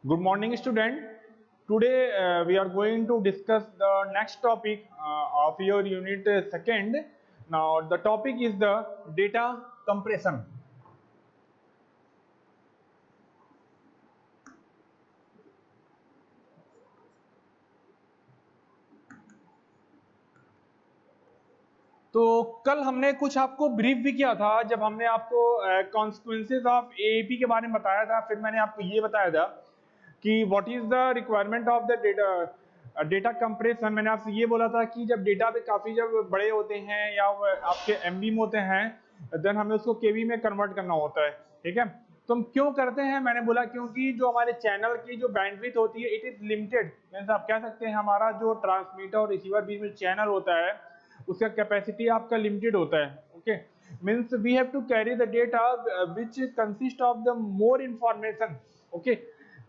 Good morning, student. Today we are going to discuss the next topic of your unit second. Now, the topic is the data compression. तो कल हमने कुछ आपको brief भी किया था जब हमने आपको कॉन्सिक्वेंसेज ऑफ एएपी के बारे में बताया था। फिर मैंने आपको ये बताया था कि what is the requirement of the data compression. मैंने आपसे ये बोला था कि जब डेटा पे काफी जब बड़े होते हैं या आपके एमबी में होते हैं, देन हमें उसको केबी में कन्वर्ट करना होता है। ठीक है, तो हम क्यों करते हैं? मैंने बोला क्योंकि जो हमारे चैनल की जो बैंडविड्थ होती है इट इज लिमिटेड। मींस आप कह सकते हैं हमारा जो ट्रांसमीटर और रिसीवर बीच में चैनल होता है उसका कैपेसिटी आपका लिमिटेड होता है। Okay, means we have to carry the data which consist of the more information. Okay,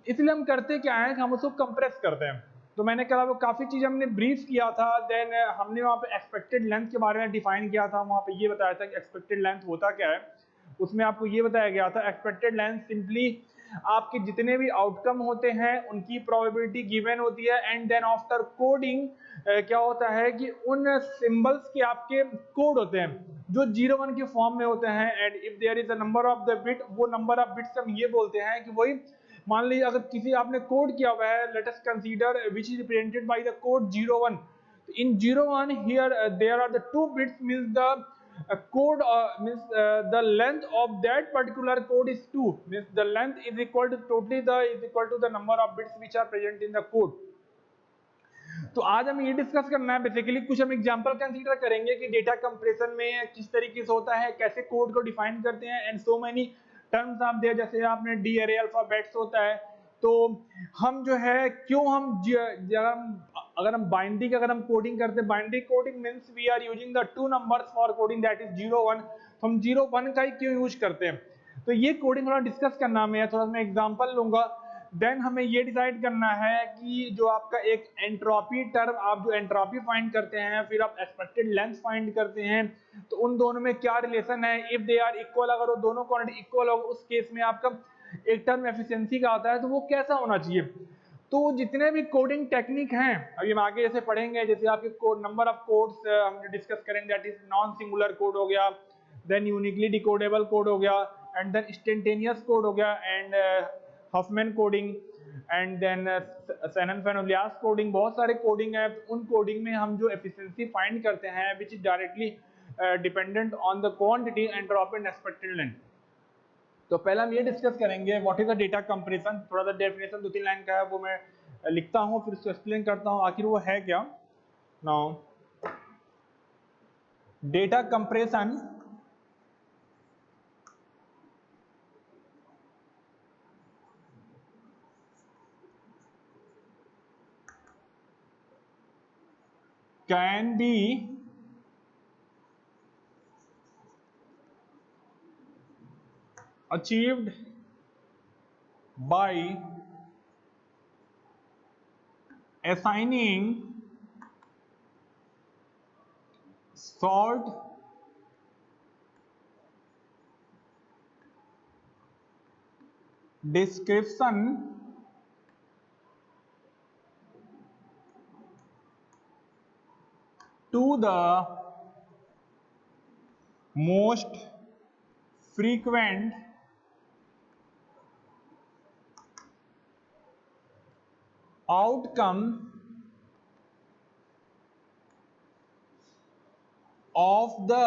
इसलिए हम करते क्या है कि हम उसको कंप्रेस करते हैं। तो मैंने कहा वो काफी चीज हमने ब्रीफ किया था। देन हमने वहां पे एक्सपेक्टेड लेंथ के बारे में डिफाइन किया था। वहां पे ये बताया था कि एक्सपेक्टेड लेंथ होता क्या है। उसमें आपको ये बताया गया था एक्सपेक्टेड लेंथ सिंपली आपके जितने भी आउटकम होते हैं उनकी प्रोबेबिलिटी गिवन होती है। एंड देन आफ्टर कोडिंग क्या होता है कि उन सिंबल्स के आपके कोड होते हैं जो 01 के फॉर्म में होते हैं। And if there is a number of the bit, वो नंबर ऑफ बिट्स हम ये बोलते हैं कि वही मान लीजिए अगर किसी आपने कोड किया हुआ है, let us consider which is represented by the code 01। तो in 01 here there are the two bits means the code means the length of that particular code is 2, means the length is equal to totally the is equal to the number of bits which are present in the code. तो आज हम ये discuss करना है basically, कुछ हम example consider करेंगे कि डेटा कंप्रेशन में किस तरीके से होता है, कैसे कोड को डिफाइन करते हैं एंड सो मेनी टर्म्स आप दे, जैसे आपने डी अरे अल्फाबेट्स होता है। तो हम जो है क्यों हम अगर हम बाइनरी की अगर हम कोडिंग करते हैं, binary coding means we are using the two numbers for coding that is 01। तो हम 01 का ही क्यों यूज करते हैं, तो ये कोडिंग थोड़ा डिस्कस करना है। थोड़ा मैं एग्जांपल लूंगा। देन हमें ये डिसाइड करना है कि जो आपका एक एंट्रोपी टर्म, आप जो एंट्रोपी फाइंड करते हैं फिर आप एक्सपेक्टेड लेंथ फाइंड करते हैं, तो उन दोनों में क्या रिलेशन है। इफ दे आर इक्वल, अगर वो दोनों क्वांटिटी इक्वल हो उस केस में आपका एक टर्म एफिशिएंसी का आता है, तो वो कैसा होना चाहिए। तो जितने भी कोडिंग टेक्निक हैं अभी हम आगे जैसे पढ़ेंगे, जैसे आपके कोड नंबर ऑफ कोड्स हम डिस्कस करेंगे, that is non singular code हो गया, देन यूनिकली डिकोडेबल कोड हो गया, एंड देन इंस्टेंटेनियस कोड हो गया, and Huffman coding, and then Shannon Fano Elias coding. बहुत सारे कोडिंग है। उन कोडिंग में हम जो एफिशिएंसी फाइंड करते हैं which is directly dependent on the quantity, entropy and expected length. तो पहले हम ये डिस्कस करेंगे what is the data compression. थोड़ा सा डेफिनेशन 2-3 लाइन का है, वो मैं लिखता हूँ फिर उसको एक्सप्लेन करता हूँ आखिर वो है क्या। Now data compression can be achieved by assigning short description to the most frequent outcome of the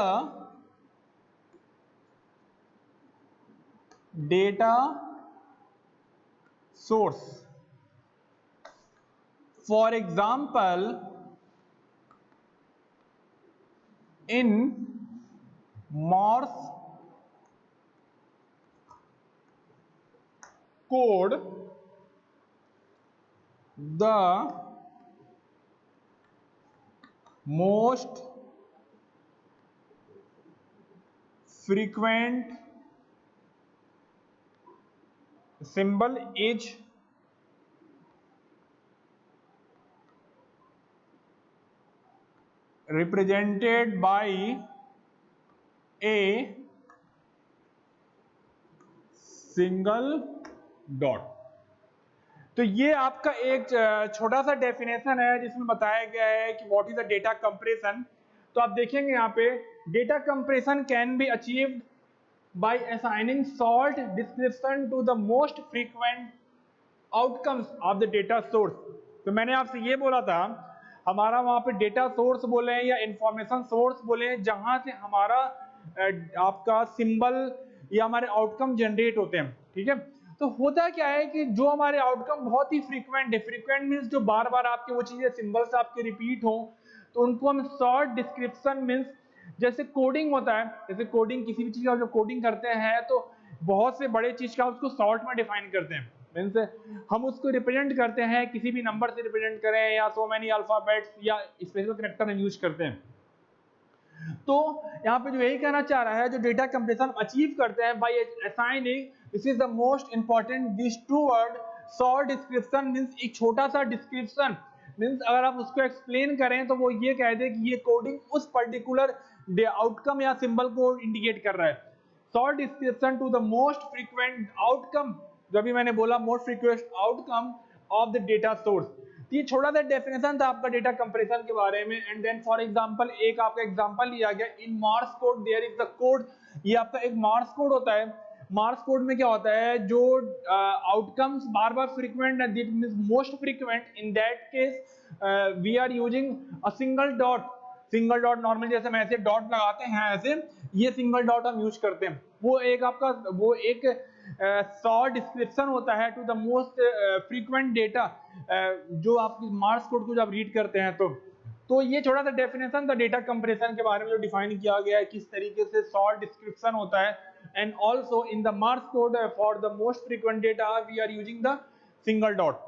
data source. For example, in Morse code, the most frequent symbol is represented by a single dot। तो ये आपका एक छोटा सा definition है जिसमें बताया गया है कि what is the data compression. तो आप देखेंगे यहाँ पे data compression can be achieved by assigning short description to the most frequent outcomes of the data source। तो मैंने आपसे ये बोला था हमारा वहां पे डेटा सोर्स बोले या इंफॉर्मेशन सोर्स बोले जहां से हमारा आपका सिंबल या हमारे आउटकम जनरेट होते हैं, ठीक है। तो होता क्या है कि जो हमारे आउटकम बहुत ही फ्रीक्वेंट है, फ्रीक्वेंट मीन्स जो बार बार आपके वो चीजें सिंबल्स आपके रिपीट हो, तो उनको हम शॉर्ट डिस्क्रिप्शन मीन्स जैसे कोडिंग होता है, जैसे कोडिंग किसी भी चीज का जो कोडिंग करते हैं तो बहुत से बड़े चीज का उसको शॉर्ट में डिफाइन करते हैं, मीन्स हम उसको रिप्रेजेंट करते हैं किसी भी नंबर से रिप्रेजेंट करें या सो मैनी अल्फाबेट्स या स्पेशल कैरेक्टर हम यूज करते हैं। तो यहाँ पे जो यही कहना चाह रहा है जो डेटा कंप्रेशन अचीव करते हैं by assigning this is the most important this two word short description means एक छोटा सा डिस्क्रिप्शन मींस अगर आप उसको एक्सप्लेन करें तो वो ये कह दे कि ये कोडिंग उस पर्टिकुलर आउटकम या सिंबल को इंडिकेट कर रहा है। Short description to the most frequent outcome, जो भी मैंने बोला most frequent outcome of the data source. ये छोटा सा डेफिनेशन था आपका डेटा कंप्रेशन के बारे में। एंड देन फॉर एग्जांपल एक आपका एग्जांपल लिया गया in morse code there is the code. ये आपका एक मार्स कोड होता है। मार्स कोड में क्या होता है जो आउटकम्स बार बार फ्रीक्वेंट है that means most frequent in that case we are using a single dot. Single dot normally जैसे हम ऐसे डॉट लगाते हैं ऐसे ये सिंगल डॉट हम यूज करते हैं। वो एक आपका वो एक शॉर्ट डिस्क्रिप्शन होता है to the most frequent data जो आपकी मार्स कोड को जब रीड करते हैं तो ये छोटा सा डेफिनेशन था डेटा कंप्रेशन के बारे में जो डिफाइन किया गया है किस तरीके से शॉर्ट डिस्क्रिप्शन होता है। And also in the morse code for the most frequent data we are using the single dot.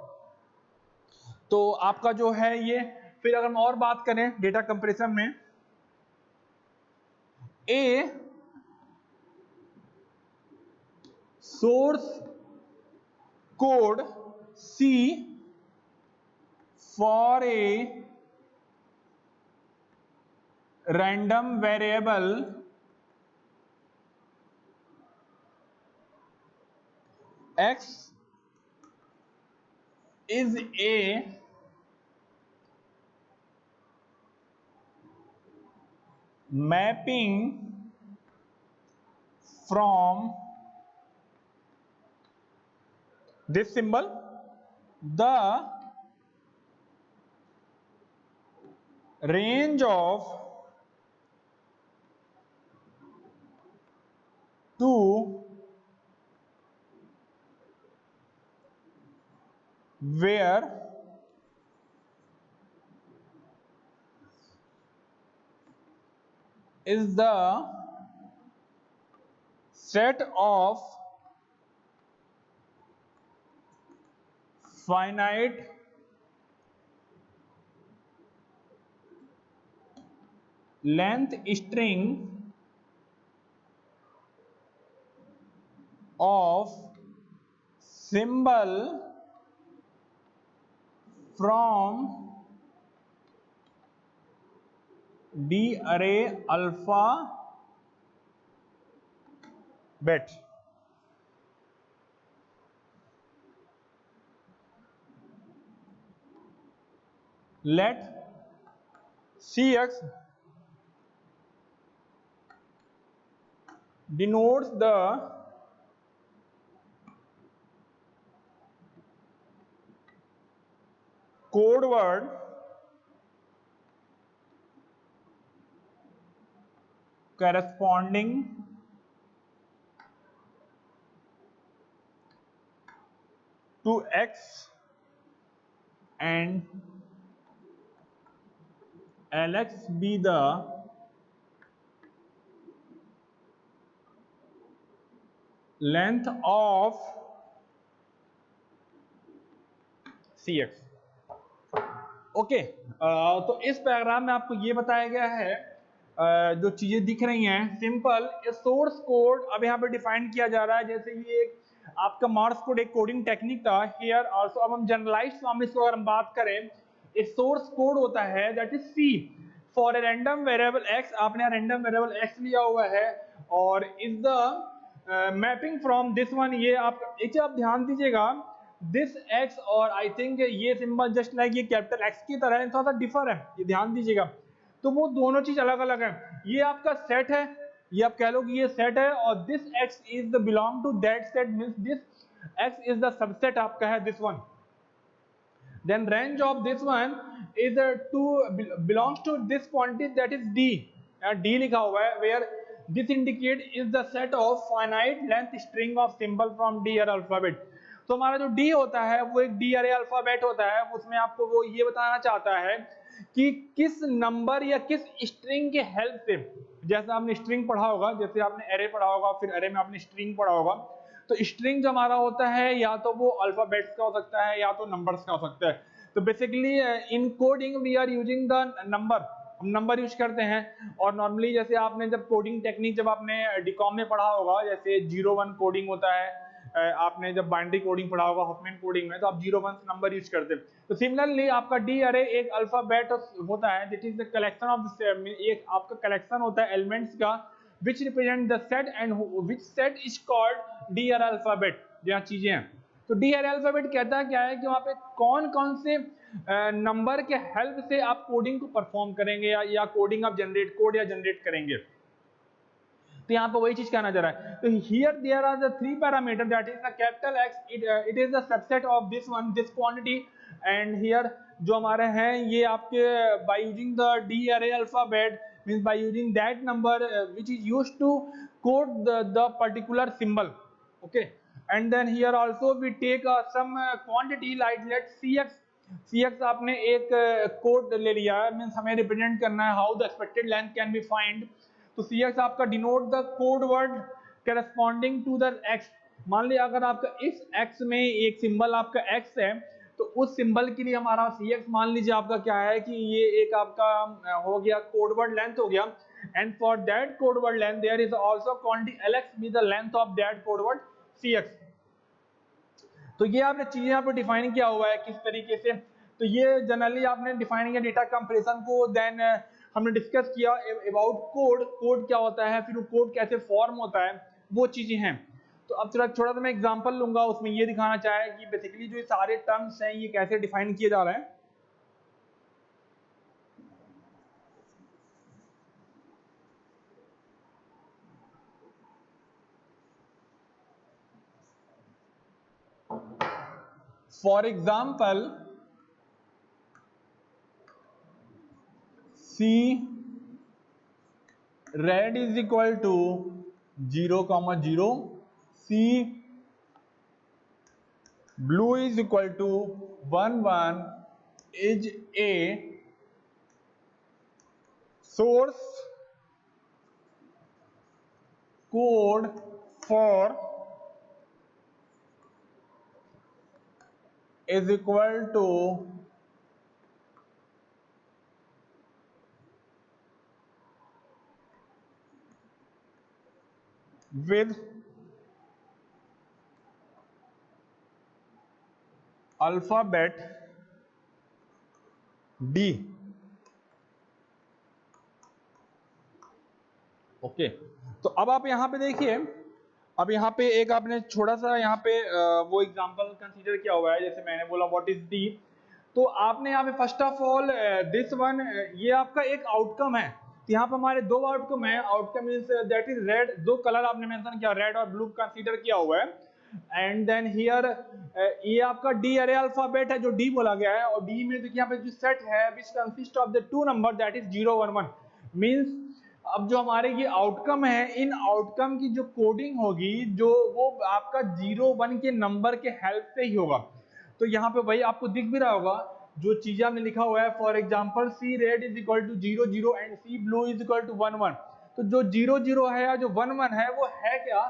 तो आपका जो है ये फिर अगर हम और बात करें डेटा कंप्रेशन में a source code C for a random variable x is a mapping from this symbol the range of two where is the set of finite length string of symbol from D array alphabet। Let Cx denotes the code word corresponding to x and Lx be the length of Cx। Okay तो इस paragraph में आपको ये बताया गया है जो चीजें दिख रही हैं सिंपल सोर्स कोड अब यहाँ पे डिफाइन किया जा रहा है जैसे ये एक आपका मार्स कोड एक कोडिंग टेक्निक था हियर आल्सो। अब हम जनरलाइज्ड फॉर्म में इसको अगर हम बात करें एक सोर्स कोड होता है that is C for a random variable X. आपने यहाँ रैंडम वेरिएबल एक्स लिया हुआ है और is the mapping from this one. ये आप एक आप ध्यान दीजिएगा दिस एक्स और आई थिंक ये सिंबल जस्ट लाइक ये कैपिटल एक्स की तरह है, थोड़ा सा डिफर है, ये ध्यान दीजिएगा। तो वो दोनों चीज अलग अलग है। ये आपका सेट है, ये आप कह लो कि ये सेट है, और this X is the belong to that set, means this X is the subset आपका है this one. Then range of this one is to belongs to this quantity that is D, D लिखा हुआ है, where this indicate is the set of finite length string of symbol from D array alphabet। तो हमारा जो D होता है वो एक D array alphabet होता है, उसमें आपको वो ये बताना चाहता है कि किस नंबर या किस स्ट्रिंग के हेल्प से, जैसे आपने स्ट्रिंग पढ़ा होगा, जैसे आपने एरे पढ़ा होगा, फिर एरे में आपने स्ट्रिंग पढ़ा होगा, तो स्ट्रिंग जो हमारा होता है या तो वो अल्फाबेट्स का हो सकता है या तो नंबर्स का हो सकता है। तो basically in coding we are using the number, हम नंबर यूज करते हैं। और नॉर्मली जैसे आपने जब कोडिंग टेक्निक जब आपने डीकॉम में पढ़ा होगा, जैसे 0-1 कोडिंग होता है, आपने जब बाइनरी कोडिंग पढ़ा होगा हॉफमैन कोडिंग में, तो आप 0-1 नंबर यूज करते हैं। तो सिमिलरली आपका डी अरे एक अल्फाबेट होता है, that is the collection of, एक आपका कलेक्शन होता है एलिमेंट्स का, which represent the set and which set is called D array alphabet, जो चीजें हैं। तो D array alphabet कहता है क्या है कि वहां पे कौन कौन से नंबर के हेल्प से आप कोडिंग को परफॉर्म करेंगे या कोडिंग आप कोड या जनरेट करेंगे। तो यहाँ पे वही चीज कहना चाह रहा है। तो here there are the 3 parameter, that is the capital X, it is the subset of this one, this quantity, and here जो हमारे हैं ये आपके by using the D ary alphabet, means by using that number which is used to code the particular symbol, okay, and then here also we take some quantity like let's cx आपने एक code ले लिया है, means हमें represent करना है how the expected length can be find. तो cx आपका denote the code word corresponding to the x। मान लिया अगर आपका इस x में एक सिंबल आपका x है, तो उस सिंबल के लिए हमारा cx मान लीजिए आपका क्या है कि ये एक आपका हो गया कोड वर्ड लेंथ हो गया, and for that code word length there is also quantity lx be the length of that code word cx। तो ये आपने चीजें यहाँ पे डिफाइन किया हुआ है किस तरीके से। तो ये जनरली आपने डिफाइन किया डेटा कंप्रेशन को, देन हमने डिस्कस किया अबाउट कोड क्या होता है, फिर वो कोड कैसे फॉर्म होता है, वो चीजें हैं। तो अब थोड़ा सा मैं एग्जांपल लूंगा, उसमें ये दिखाना चाहे कि बेसिकली जो ये सारे टर्म्स हैं ये कैसे डिफाइन किए जा रहे हैं। For example C red is equal to 0,0, सी blue is equal to 1,1 is a source code for is equal to with alphabet D। Okay, तो अब आप यहां पे देखिए, अब यहाँ पे एक आपने छोटा सा यहाँ पे वो एग्जांपल कंसीडर किया हुआ है, जैसे मैंने बोला व्हाट इज D। तो आपने यहाँ पे first of all this one, ये आपका एक आउटकम है। तो यहाँ पे हमारे दो आउटकम है, outcome is that is red, दो कलर आपने मेंशन किया, रेड और ब्लू कंसीडर किया हुआ है। एंड देन हियर ये आपका डी अरे अल्फाबेट है जो डी बोला गया है, और डी में देखिए यहाँ पे जो सेट है which consist of the 2 number that is 0, 1, 1, means अब जो हमारे ये आउटकम है, इन आउटकम की जो कोडिंग होगी जो वो आपका 0-1 के नंबर के हेल्प से ही होगा। तो यहाँ पे भाई आपको दिख भी रहा होगा जो चीजें हमने लिखा हुआ है, for example C red is equal to 0-0 and C blue is equal to 1-1। तो जो 0-0 है या जो 1-1 है वो है क्या,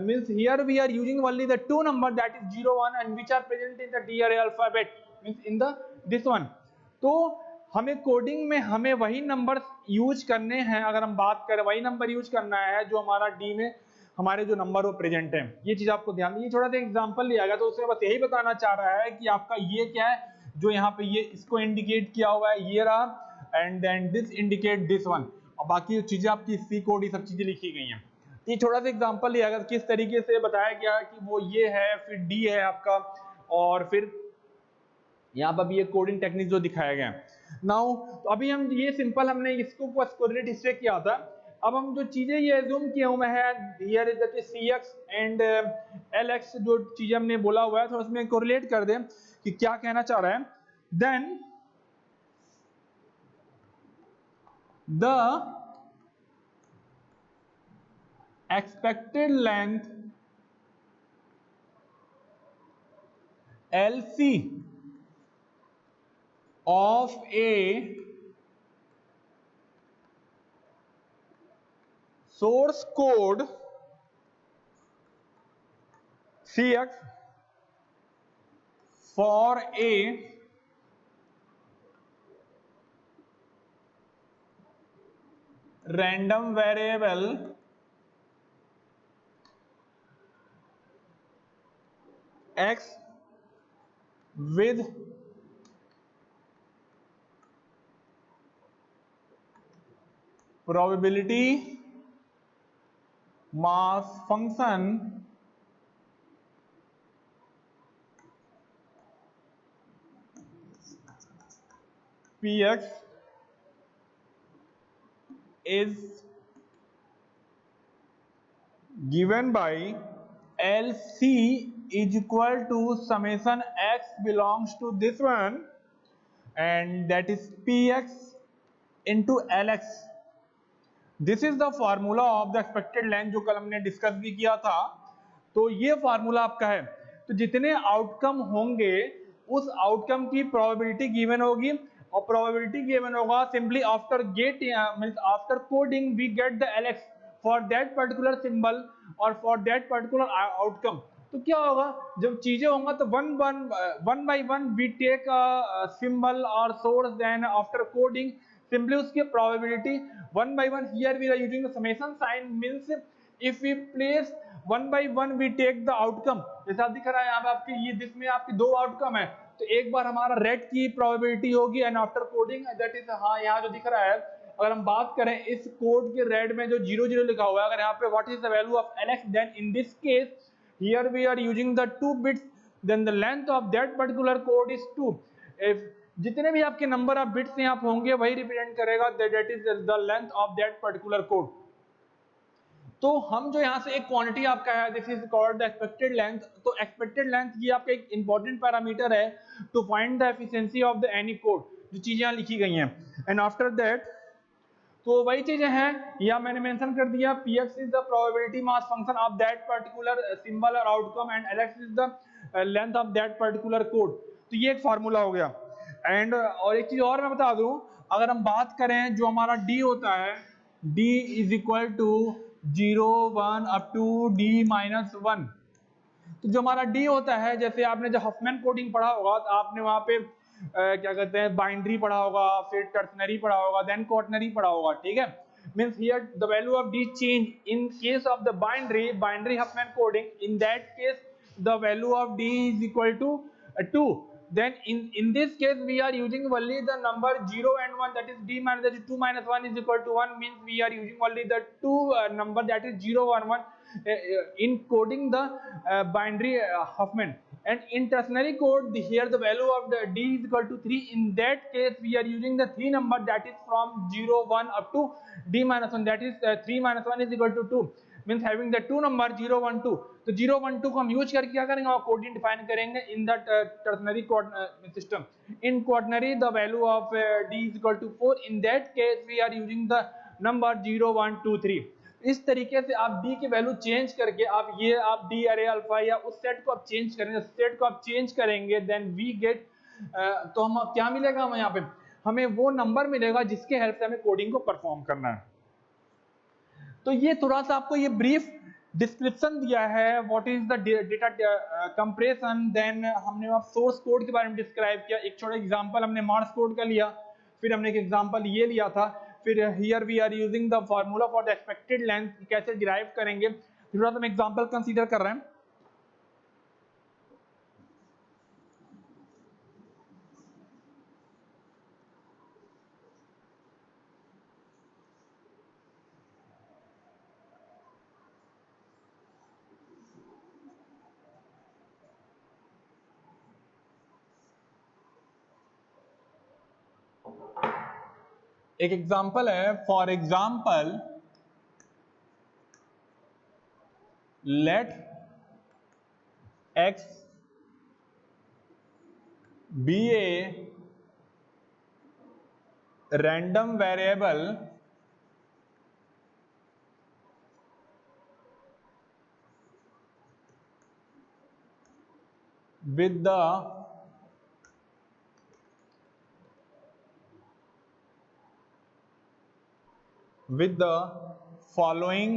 means here we are using only the 2 number that is 0-1 and which are present in the D array alphabet, means in the this one। तो हमें कोडिंग में हमें वही नंबर यूज करने हैं, अगर हम बात करें वही नंबर यूज करना है जो हमारा डी में हमारे जो नंबर वो प्रेजेंट है। ये चीज आपको ध्यान, ये थोड़ा सा एग्जांपल लिया गया, तो उसमें बस यही बताना चाह रहा है कि आपका ये क्या है जो यहाँ पे ये इसको इंडिकेट किया हुआ है, ये रहा, and then this indicate this one, और बाकी चीजें आपकी सी कोड ये सब चीजें लिखी गई हैं। ये थोड़ा सा एग्जांपल लिया गया किस तरीके से बताया गया कि वो ये है, फिर डी है आपका, और फिर यहाँ पर भी ये कोडिंग टेक्निक जो दिखाया गया है। नाउ तो अभी हम ये सिंपल हमने इसको कोरिलेट इससे किया था। अब हम जो चीजें ये एज्यूम किए हुए हैं here is that C X and L X, जो चीजें हमने बोला हुआ है थोड़ा उसमें कोरिलेट कर दें कि क्या कहना चाह रहा है। Then the expected length LC of a source code CX for a random variable X with probability mass function Px is given by LC is equal to summation X belongs to this one and that is Px into Lx। This is the formula of the expected length, जो कल हमने discuss भी किया था। तो ये formula आपका है। तो जितने आउटकम होंगे उस आउटकम की प्रोबेबिलिटी गिवन होगी और प्रोबेबिलिटी गिवन होगा simply after get means after coding we get the LX for that particular symbol और फॉर दैट पर्टिकुलर आउटकम। तो क्या होगा जब चीजें होंगे तो one by one we take a symbol और source, then after coding simply उसकी probability one by one, here we are using the summation sign means if we place one by one we take the outcome। जैसा दिख रहा है यहाँ पे आपके ये जिसमें आपके दो आउटकम है, तो एक बार हमारा रेड की probability होगी and after coding that is, हाँ यहाँ जो दिख रहा है अगर हम बात करें इस कोड के रेड में जो 00 लिखा हुआ है, अगर यहाँ पे what is the value of L X, then in this case here we are using the 2 bits, then the length of that particular code is 2। if जितने भी आपके नंबर ऑफ बिट्स यहाँ होंगे वही रिप्रेजेंट करेगा that is the length of that particular code. तो हम जो यहाँ से एक क्वांटिटी आपका है this is called the expected length. तो एक्सपेक्टेड लेंथ ये आपका एक इंपॉर्टेंट पैरामीटर है to find the efficiency of the any code, जो चीजें यहाँ लिखी गई हैं। एंड आफ्टर दैट तो वही चीजें हैं या मैंने मेंशन कर दिया px is the probability mass function of that particular symbol और outcome and lx is the length of that particular code. तो ये एक फार्मूला हो गया। एंड और एक चीज और मैं बता दूं, अगर हम बात करें जो हमारा d होता है, d is equal to 0 1 up to d minus 1। तो जो हमारा d होता है, जैसे आपने जब हफमैन कोडिंग पढ़ा होगा तो आपने वहां पे क्या कहते हैं बाइनरी पढ़ा होगा, फिर टर्सनरी पढ़ा होगा, देन क्वाटनरी पढ़ा होगा, ठीक है। Means here the value of d change in case of the binary Huffman coding, in that case the value of d is equal to 2। then in this case we are using only the number 0 and 1, that is d minus, that is 2 minus 1 is equal to 1, means we are using only the two number that is 0 and 1 in coding the binary Huffman। and in ternary code here the value of the d is equal to 3, in that case we are using the 3 number that is from 0 1 up to d minus 1, that is 3 minus 1 is equal to 2, means having the two number 0 1 2। तो 0 1 2 को हम use करके क्या करेंगे और coding define करेंगे in the ternary system. In quaternary the value of d is equal to 4, in that case we are using the number 0 1 2 3। इस तरीके से आप d की वैल्यू चेंज करके आप d अरे अल्फा या उस सेट को आप चेंज करेंगे, सेट को आप चेंज करेंगे देन वी गेट तो हम क्या मिलेगा हमें यहाँ पे, हमें वो नंबर मिलेगा जिसके हेल्प से हमें कोडिंग को परफॉर्म करना है। तो ये थोड़ा सा आपको ये ब्रीफ डिस्क्रिप्शन दिया है what is the data compression. Then हमने आप सोर्स कोड के बारे में डिस्क्राइब किया, एक छोटा एग्जांपल हमने मार्स कोड का लिया, फिर हमने एक एग्जांपल ये लिया था, फिर here we are using the formula for the expected length कैसे डिराइव करेंगे, थोड़ा सा हम एग्जांपल कंसीडर कर रहे हैं। एक एग्जांपल है, for example let x be a random variable with the following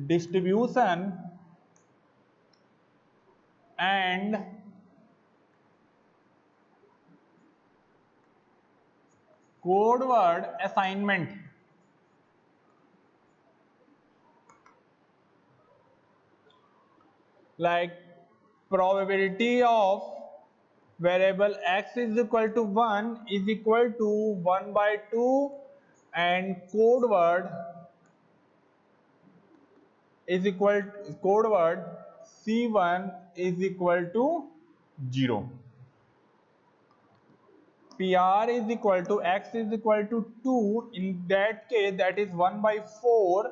distribution and code word assignment. Like probability of variable x is equal to 1 is equal to 1 by 2 and code word is equal to, code word c1 is equal to 0. PR is equal to x is equal to 2. In that case, that is 1 by 4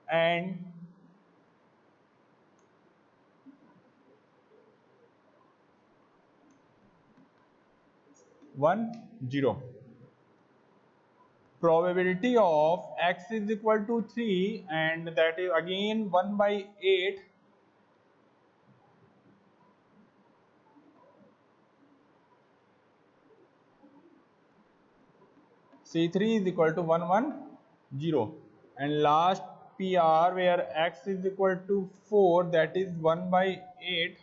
and 1 0. Probability of x is equal to 3 and that is again 1 by 8. C3 is equal to 1 1 0 and last PR where x is equal to 4, that is 1 by 8.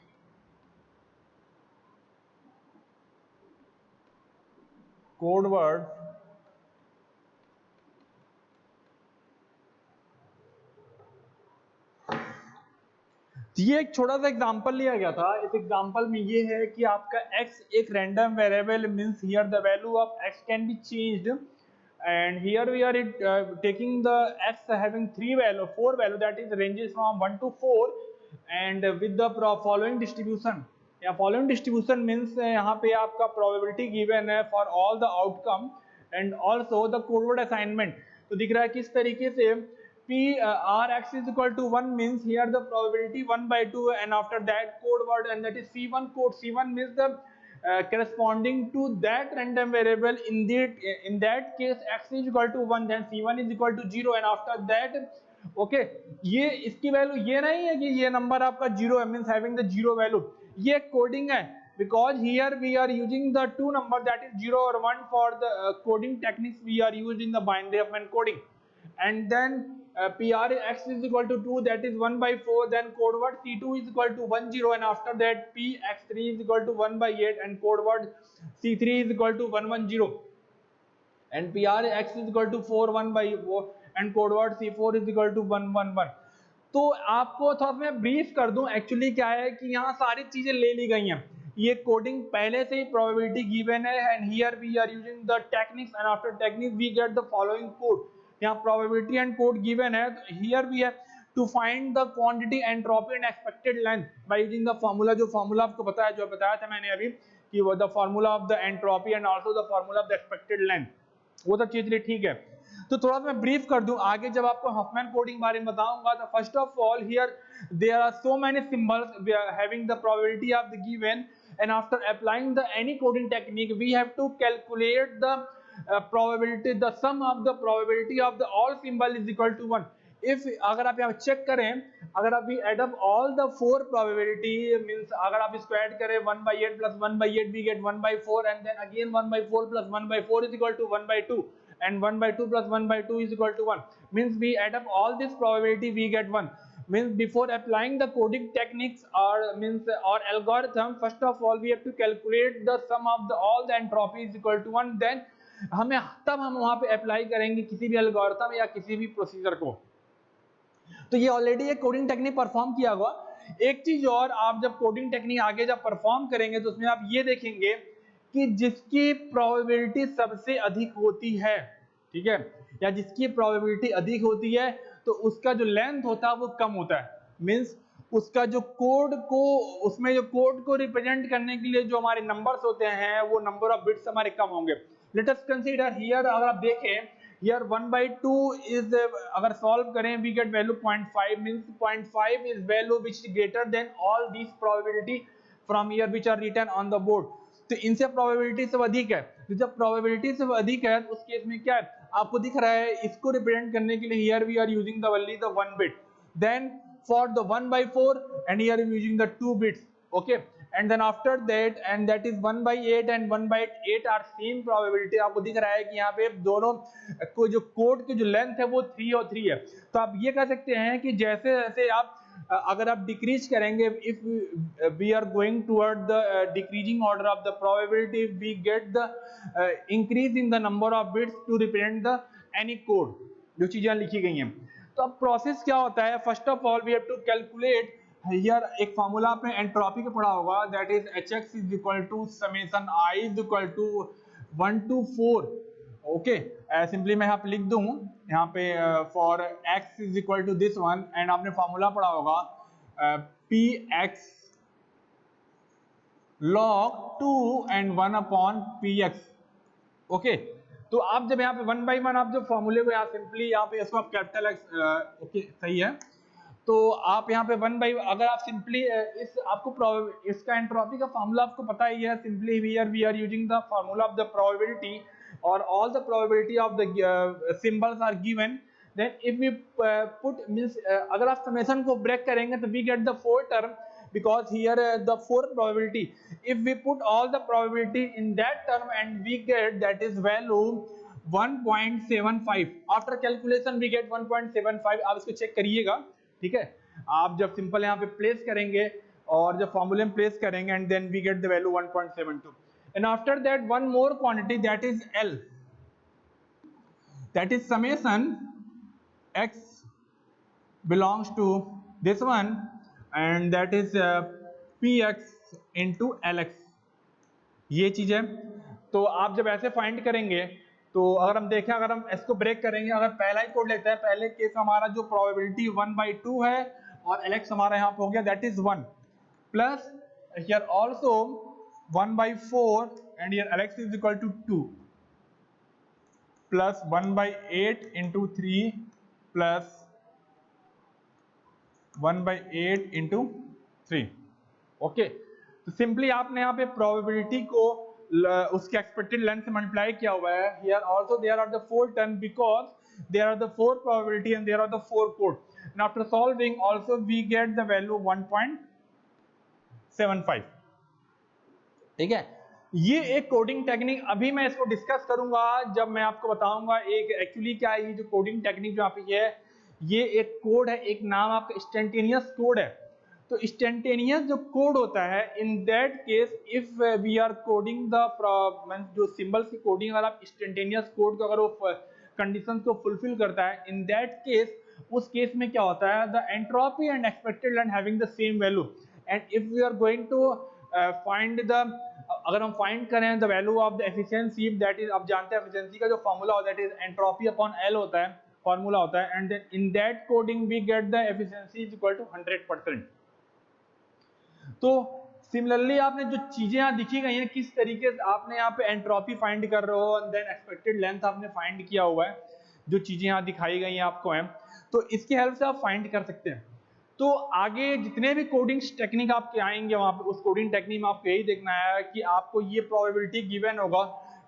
Code word ये एक छोटा सा example लिया गया था। इस example में ये है कि आपका x एक random variable means here the value of x can be changed and here we are taking the x having four value that is ranges from 1 to 4 and with the following distribution. या following distribution means यहाँ पे आपका probability given है for all the outcome and also the code word assignment. तो दिख रहा है किस तरीके से P Rx is equal to 1 means here the probability 1 by 2 and after that code word and that is C1 code. C1 means the corresponding to that random variable. In that case x is equal to 1 then C1 is equal to 0 and after that okay ये इसकी value ये नहीं है कि ये number आपका 0 है means having the 0 value. ये कोडिंग है because here we are using the two number that is 0 or 1 for the coding techniques we are used in the binary of encoding. And then PR x is equal to 2 that is 1 by 4 then code word C2 is equal to 1 0 and after that P x3 is equal to 1 by 8 and code word C3 is equal to 1 1 0 and PR x is equal to 4 1 by 4 and code word C4 is equal to 1 1 1. तो आपको थोड़ा मैं brief कर दूं actually क्या है कि यहाँ सारी चीजें ले ली गई हैं। ये कोडिंग पहले से ही प्रोबेबिलिटी गिवन है and here we are using the techniques and after technique we get the following code. यहाँ प्रोबेबिलिटी एंड कोड गिवन है तो here we have to find the quantity entropy and expected length by using the formula. जो formula आपको बताया जो बताया था मैंने अभी कि वो the formula of the entropy and also the formula of the expected length, वो सब चीज ठीक है। तो थोड़ा सा मैं ब्रीफ कर दूं आगे जब आपको हफमैन कोडिंग बारे में बताऊंगा। तो first of all here there are so many symbols having the probability of the given and after applying the any coding technique we have to calculate the probability, the sum of the probability of the all symbol is equal to 1. if अगर आप यहाँ check करें अगर आप add up all the four probability means अगर आप इसको add करें 1 by 8 plus 1 by 8 we get 1 by 4 and then again 1 by 4 plus 1 by 4 is equal to 1 by 2 and 1 by 2 plus 1 by 2 is equal to 1 means we add up all this probability we get 1 means before applying the coding techniques or means or algorithm first of all we have to calculate the sum of the all the entropy is equal to 1 then हमें तब हम वहां पे apply करेंगे किसी भी algorithm या किसी भी प्रोसीजर को। तो ये ऑलरेडी एक कोडिंग टेक्निक परफॉर्म किया हुआ। एक चीज और आप जब कोडिंग टेक्निक आगे जब परफॉर्म करेंगे तो उसमें आप ये देखेंगे कि जिसकी प्रोबेबिलिटी सबसे अधिक होती है, ठीक है, या जिसकी प्रोबेबिलिटी अधिक होती है तो उसका जो लेंथ होता है वो कम होता है। मींस उसका जो कोड को, उसमें जो कोड को रिप्रेजेंट करने के लिए जो हमारे नंबर्स होते हैं वो नंबर ऑफ बिट्स हमारे कम होंगे। लेट अस कंसीडर हियर, अगर आप देखें हियर 1/2 इज, अगर सॉल्व करें we get value 0.5, means 0.5 is value which is greater than all this probability from here which are written on the board. तो इनसे probability से अधिक है, तो जब प्रोबेबिलिटी से अधिक है उस केस में क्या है आपको दिख रहा है, इसको रिप्रेजेंट करने के लिए here we are using the only the 1 bit, then for the 1/4 and here I'm using the 2 bits, okay, and then after that, and that is 1/8 and 1/8 are same probability। आपको दिख रहा है कि यहाँ पे दोनों को जो कोड की जो लेंथ है वो 3 और 3 है। तो आप ये कह सकते हैं कि जैसे जैसे आप अगर आप डिक्रीज करेंगे, if we are going toward the decreasing order of the probability, we get the increase in the number of bits to represent the any code, जो चीजें लिखी गई हैं। तो अब प्रोसेस क्या होता है, first of all we have to calculate, here एक फार्मूला आपने एंट्रोपी का पढ़ा होगा, that is Hx is equal to summation I is equal to 1 to 4, okay. Simply मैं यहाँ पे लिख दूं यहाँ पे for x is equal to this one, and आपने फार्मूला पढ़ा होगा Px log 2 and 1 upon Px, okay. तो आप जब यहाँ पे 1/1 आप जब फॉर्मूले को यहाँ सिंपली यहाँ पे इसको आप कैपिटल X, ओके सही है, तो आप यहाँ पे 1/, अगर आप सिंपली इस आपको इसका एंट्रोपी का फार्मूला आपको पता ही है, simply we are using the formula of the probability और all the probability of the symbols are given, then if we put means अगर आप समेशन को ब्रेक करेंगे तो we get the 4 term, because here the 4 probability, if we put all the probability in that term and we get that is value 1.75, after calculation we get 1.75। आप इसको check करिएगा, ठीक है। आप जब सिंपल यहाँ पे प्लेस करेंगे और जब फॉर्मूले में प्लेस करेंगे and then we get the value 1.72, and after that one more quantity that is L, that is summation x belongs to this one and that is Px into Lx, ये चीज है। तो आप जब ऐसे फाइंड करेंगे तो अगर हम देखें, अगर हम इसको ब्रेक करेंगे, अगर पहला ही कोड लेते हैं, पहले केस हमारा जो प्रोबेबिलिटी 1/2 है और Lx हमारा यहाँ पे हो गया that is 1, plus here also 1/4 and here Lx is equal to 2, plus 1/8 into 3 plus 1/8 into 3, okay. तो सिंपली आपने यहाँ पे प्रोबेबिलिटी को उसके एक्सपेक्टेड लेंथ से मल्टीप्लाई किया हुआ है। Here also there are the 4 term because there are the 4 probability and there are the 4 code, and after solving also we get the value 1.75, ठीक है। ये एक कोडिंग टेक्निक, अभी मैं इसको डिस्कस करूंगा जब मैं आपको बताऊंगा एक एक्चुअली क्या है ये जो कोडिंग टेक्निक जो आप है, ये एक कोड है, एक नाम आपका इंस्टेंटेनियस कोड है। तो इंस्टेंटेनियस जो कोड होता है, in that case if we are coding the जो सिंबल्स की कोडिंग, अगर आप इंस्टेंटेनियस कोड को अगर वो कंडीशंस को फुलफिल करता है, इन दैट केस उस केस में क्या होता है, the entropy and expected length having the same value, and if we are going to find the, अगर हम फाइंड करें the value of the efficiency, that is, आप जानते हैं एफिशिएंसी का जो फॉर्मूला होता है that is entropy upon L होता है, फॉर्मूला होता है, and then in that coding we get the efficiency is equal to 100%। तो सिमिलरली आपने जो चीजें यहाँ दिखी गई हैं, किस तरीके से आपने यहाँ पे एंट्रोपी फाइंड कर रहे हो एंड देन एक्सपेक्टेड लेंथ आपने फाइंड किया हुआ है, जो चीजें यहाँ दिखाई गई हैं आपको हैं, तो इसकी हेल्प से आप फाइंड कर सकते हैं। तो आगे जितने भी कोडिंग टेक्निक आपके आएंगे वहां पे, उस कोडिंग टेक्निक में आपको यही देखना है कि आपको ये प्रोबेबिलिटी गिवन होगा,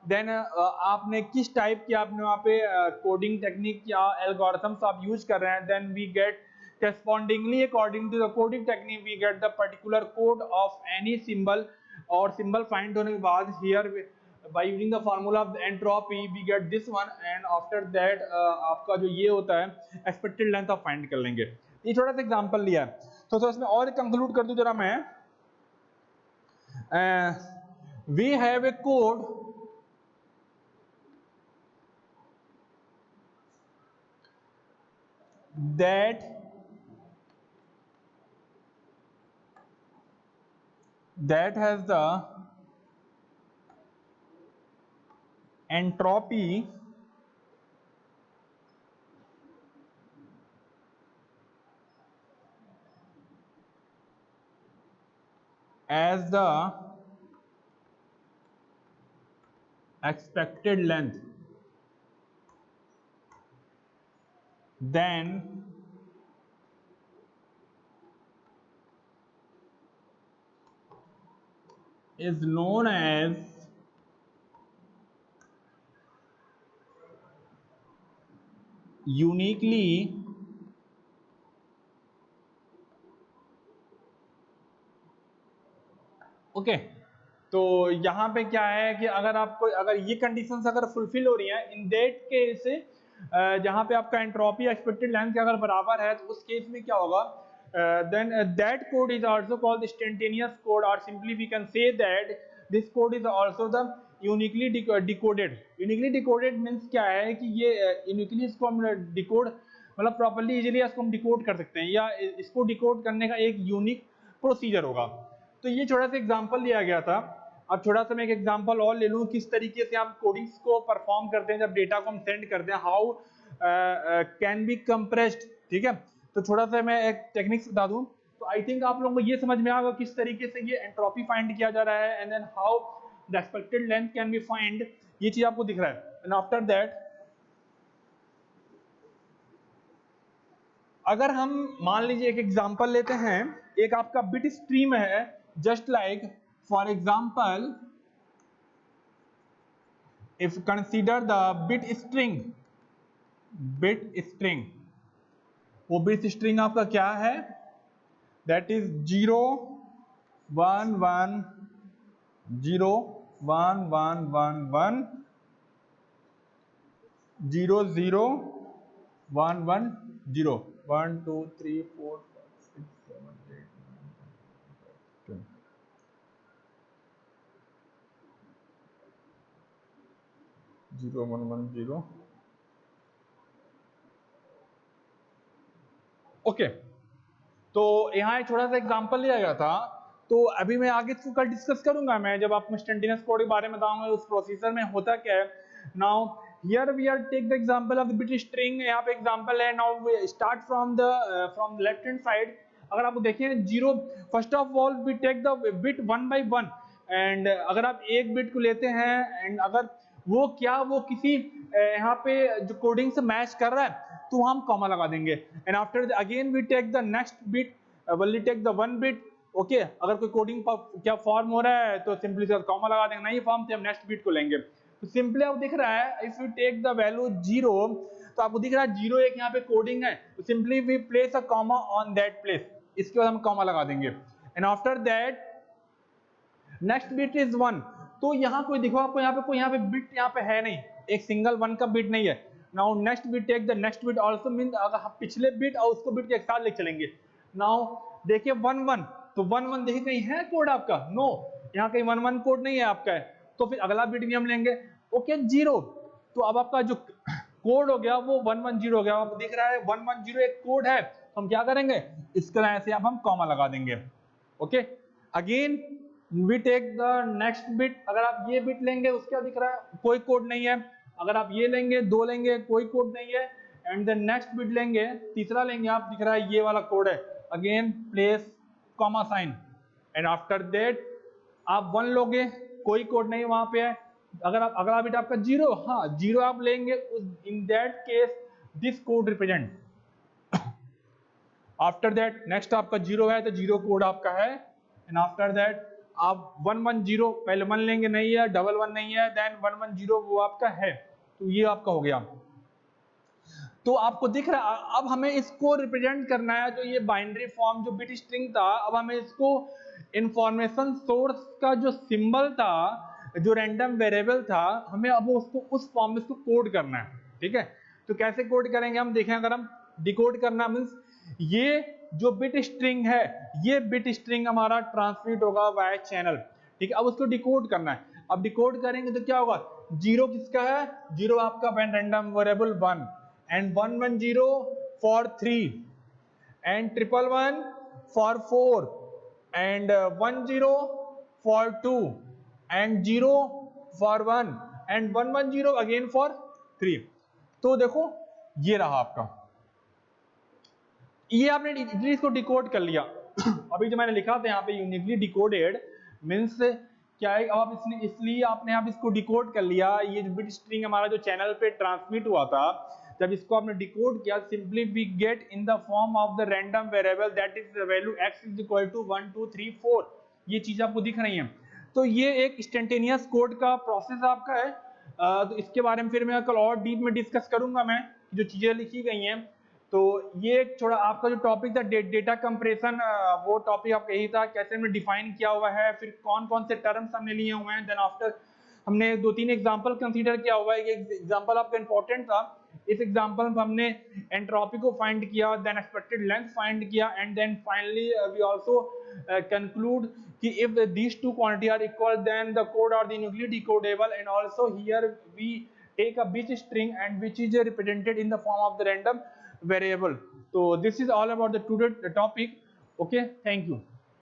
देन आपने किस टाइप की आपने वहाँ पे कोडिंग टेक्निक या एल्गोरिथम्स आप यूज कर रहे हैं, then we get correspondingly according to the coding technique we get the particular code of any symbol, और symbol find होने के बाद here by using the formula of the entropy we get this one, and after that आपका जो ये होता है expected length आप find कर लेंगे। ये छोटा सा एग्जांपल लिया है, तो इसमें और कंक्लूड कर दूं जरा मैं, we have a code that has the entropy as the expected length, then is known as uniquely okay. तो यहाँ पे क्या है कि अगर आपको अगर ये कंडीशंस अगर फुलफिल हो रही हैं, इन दैट केस जहाँ पे आपका एंट्रोपी एक्सपेक्टेड लेंथ के अगर बराबर है, तो उस केस में क्या होगा, then that code is also called instantaneous code, और simply we can say that this code is also the uniquely decoded. Uniquely decoded means क्या है कि ये यूनिकली इसको हम डिकोड मतलब प्रॉपर्ली इजीली इसको हम डिकोड कर सकते हैं, या इसको डिकोड करने का एक यूनिक प्रोसीजर होगा। तो ये छोटा सा एग्जांपल लिया गया था। अब छोटा सा मैं एक एग्जांपल और ले लूं किस तरीके से हम कोडिंग्स को परफॉर्म करते हैं जब डेटा को हम सेंड करते हैं, हाउ कैन बी कंप्रेस्ड। ठीक है, तो थोड़ा सा मैं एक टेक्निक्स बता दूं, तो आई थिंक आप लोगों को ये समझ में आएगा किस तरीके से ये एंट्रोपी फाइंड किया जा रहा है, and then how the expected length can be find, ये चीज आपको दिख रहा है। एंड आफ्टर दैट अगर हम मान लीजिए एक एग्जांपल लेते हैं, एक आपका बिट स्ट्रीम है, just like for example if consider the bit string, वो बिट स्ट्रिंग आपका क्या है, दैट इज 0 1 1 0 1 1 1 1 0 0 1 1 0 1 2 3 4 5 6 7 8 9 10 0 1 1 0। ओके, तो यहाँ एक छोटा सा एग्जांपल लिया गया था, तो अभी मैं आगे इसको कल डिस्कस करूंगा, मैं जब आपको इंस्टेंटेनियस कोड के बारे में बताऊंगा उस प्रोसीजर में होता क्या है। Now here we are take the example of the bit string, यहाँ पे एग्जांपल है। Now we start from left hand side. अगर आप देखें 0, first of all we take the bit 1 by 1, and अगर आप एक बिट को लेते हैं एंड अगर वो किसी यहाँ पे जो कोडिंग से मैच कर रहा है, तो हम कॉमा लगा देंगे। And after again we take the next bit, will take the 1 bit. Okay, अगर कोई कोडिंग क्या फॉर्म हो रहा है तो सिंपली कॉमा लगा देंगे, नहीं फॉर्म तो हम नेक्स्ट बिट को लेंगे। तो सिंपली आपको दिख रहा है if you take the value 0, तो आपको दिख रहा है 0 एक यहाँ पे कोडिंग है, तो simply we place a comma on that place, इसके बाद हम कॉमा लगा देंगे। And after that next bit is 1, तो यहाँ कोई देखो आपको यहाँ पे बिट यहाँ पे है नहीं, एक सिंगल 1 का बिट नहीं है। Now next bit take the next bit also mean अगर हम पिछले बिट और उसको बिट के एक साथ ले चलेंगे। नाउ देखिए 1 1, तो 1 1 देखिए कहीं है कोड आपका, नो यहाँ कहीं 1 1 कोड नहीं है आपका है, तो फिर अगला बिट भी हम लेंगे। ओके 0, तो अब आपका जो कोड हो गया वो 1 1 0 हो गया, आपको दिख रहा है 1 1 0 एक कोड है, तो हम क्या करेंगे इसके ऐसे अब हम कॉमा लगा देंगे। Okay, again we take the next bit, अगर आप ये बिट लेंगे उसके बाद दिख रहा है कोई कोड नहीं है, अगर आप ये लेंगे 2 लेंगे कोई कोड नहीं है, एंड द नेक्स्ट बिट लेंगे तीसरा लेंगे, आप दिख रहा है ये वाला कोड है, again place comma sign, and after that आप 1 लोगे कोई कोड नहीं वहां पे है, अगर आप अगला बिट आपका 0, हाँ 0 आप लेंगे, इन that case this code represent. After that next आपका 0 है तो 0 कोड आपका है, एंड आफ्टर दैट आप 1 1 0 पहले 1 लेंगे नहीं है, डबल 1 नहीं है, देन 1 1 0 वो आपका है, तो ये आपका हो गया। तो आपको दिख रहा है अब हमें इसको रिप्रेजेंट करना है, जो ये बाइनरी फॉर्म जो बिट स्ट्रिंग था, अब हमें इसको इंफॉर्मेशन सोर्स का जो सिंबल था, जो रैंडम वेरिएबल था, हमें अब उसको उस फॉर्म में इसको कोड करना है। ठीक है, तो कैसे कोड करेंगे हम देखें, अगर हम डिकोड करना मींस ये जो बिट स्ट्रिंग है, ये बिट स्ट्रिंग हमारा ट्रांसमिट होगा वाया चैनल। ठीक है, अब उसको डिकोड करना है, अब डिकोड करेंगे तो क्या होगा, 0 किसका है, 0 आपका random variable 1, and 1 1 0 for 3, and 1 1 for 4, and 1 0 for 2, and 0 for 1, and 1 1 0 again for 3। तो देखो ये रहा आपका, ये आपने इसको डिकोड कर लिया। अभी जो मैंने लिखा था यहाँ पे यूनिकली डिकोडेड मीन्स क्या है, अब आप इसने इसलिए आपने आप इसको डिकोड कर लिया, ये बिट स्ट्रिंग हमारा जो चैनल पे ट्रांसमिट हुआ था, जब इसको आपने डिकोड किया, simply we get in the form of the random variable that is value x is equal to 1 2 3 4। ये चीज आपको दिख रही है। तो ये एक इंस्टेंटेनियस कोड का प्रोसेस आपका है। तो इसके बारे में फिर मैं कल और डीप में डिस्कस करूंगा, मैं जो चीजें लिखी गई हैं। तो ये एक थोड़ा आपका जो टॉपिक था डेटा कंप्रेशन, वो टॉपिक आपका यही था, कैसे हमने डिफाइन किया हुआ है, फिर कौन कौन से टर्म्स हमने लिए हुए हैं। देन आफ्टर हमने 2-3 एग्जांपल कंसीडर किया हुआ है। ये एग्जांपल आपका इंपॉर्टेंट था। इस एग्जांपल में हमने एंट्रोपी को फाइंड किया, देन एक्सपेक्टेड लेंथ फाइंड किया, and then finally we also conclude कि if these two quantity are equal then the code are the uniquely decodable, and also here we take a bit string and which is represented in the form of the random variable. So this is all about the today topic. Okay, thank you.